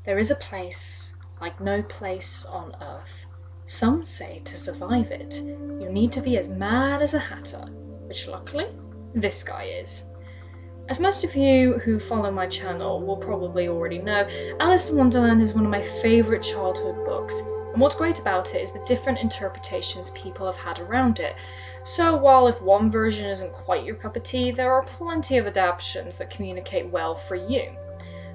There is a place like no place on earth. Some say to survive it, you need to be as mad as a hatter, which luckily, this guy is. As most of you who follow my channel will probably already know, Alice in Wonderland is one of my favourite childhood books, and what's great about it is the different interpretations people have had around it. So while if one version isn't quite your cup of tea, there are plenty of adaptations that communicate well for you.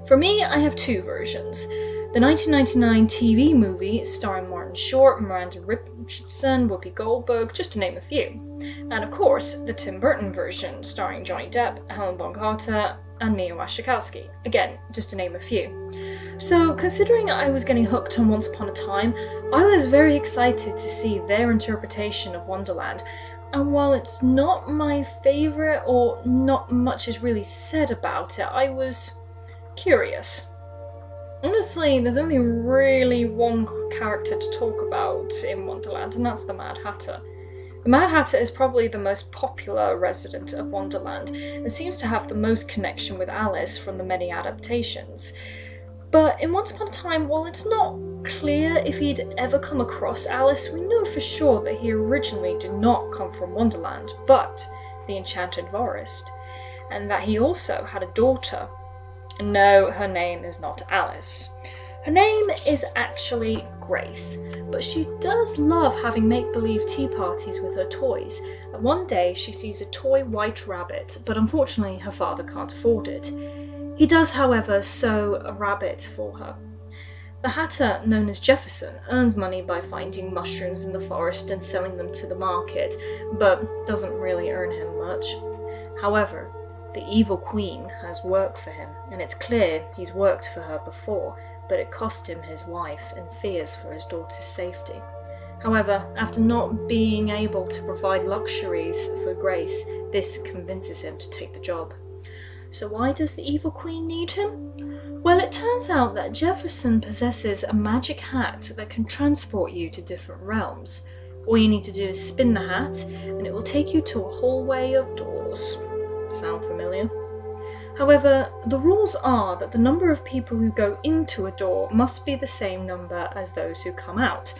For me, I have two versions. The 1999 TV movie starring Martin Short, Miranda Richardson, Whoopi Goldberg, just to name a few. And of course, the Tim Burton version starring Johnny Depp, Helen Bonham Carter, and Mia Wasikowska. Again, just to name a few. So considering I was getting hooked on Once Upon a Time, I was very excited to see their interpretation of Wonderland. And while it's not my favourite or not much is really said about it, I was curious. Honestly, there's only really one character to talk about in Wonderland, and that's the Mad Hatter. The Mad Hatter is probably the most popular resident of Wonderland, and seems to have the most connection with Alice from the many adaptations. But in Once Upon a Time, while it's not clear if he'd ever come across Alice, we know for sure that he originally did not come from Wonderland, but the Enchanted Forest, and that he also had a daughter. No, her name is not Alice. Her name is actually Grace, but she does love having make-believe tea parties with her toys, and one day she sees a toy white rabbit, but unfortunately her father can't afford it. He does, however, sew a rabbit for her. The Hatter, known as Jefferson, earns money by finding mushrooms in the forest and selling them to the market, but doesn't really earn him much. However, the evil queen has work for him, and it's clear he's worked for her before, but it cost him his wife and fears for his daughter's safety. However, after not being able to provide luxuries for Grace, this convinces him to take the job. So why does the evil queen need him? Well, it turns out that Jefferson possesses a magic hat that can transport you to different realms. All you need to do is spin the hat, and it will take you to a hallway of doors. Sound familiar? However, the rules are that the number of people who go into a door must be the same number as those who come out.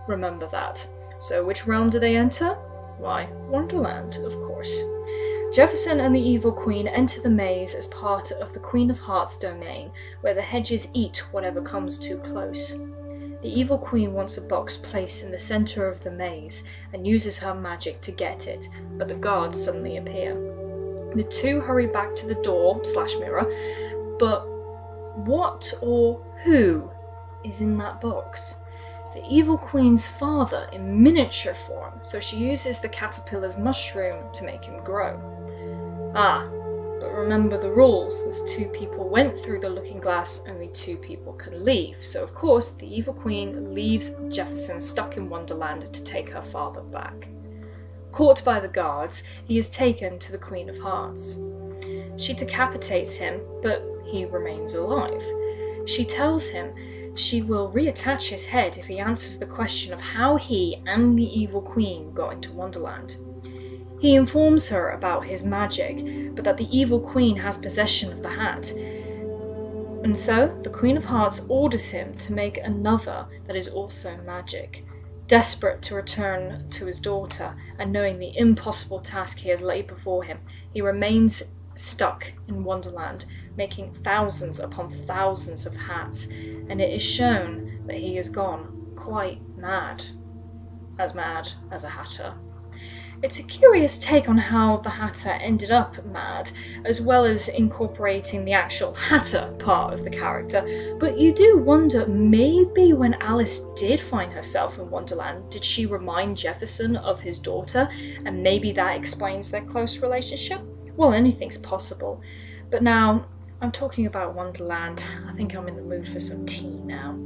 Remember that. So which realm do they enter? Why, Wonderland, of course. Jefferson and the evil queen enter the maze as part of the Queen of Hearts domain, where the hedges eat whatever comes too close. The evil queen wants a box placed in the center of the maze and uses her magic to get it, but the guards suddenly appear. The two hurry back to the door/mirror, but what or who is in that box? The evil queen's father in miniature form, so she uses the caterpillar's mushroom to make him grow. But remember the rules, since two people went through the looking glass, only two people can leave, so of course the evil queen leaves Jefferson stuck in Wonderland to take her father back. Caught by the guards, he is taken to the Queen of Hearts. She decapitates him, but he remains alive. She tells him she will reattach his head if he answers the question of how he and the evil queen got into Wonderland. He informs her about his magic, but that the evil queen has possession of the hat. And so, the Queen of Hearts orders him to make another that is also magic. Desperate to return to his daughter, and knowing the impossible task he has laid before him, he remains stuck in Wonderland, making thousands upon thousands of hats, and it is shown that he has gone quite mad as a hatter. It's a curious take on how the Hatter ended up mad, as well as incorporating the actual Hatter part of the character, but you do wonder, maybe when Alice did find herself in Wonderland, did she remind Jefferson of his daughter, and maybe that explains their close relationship? Well, anything's possible. But now, I'm talking about Wonderland. I think I'm in the mood for some tea now.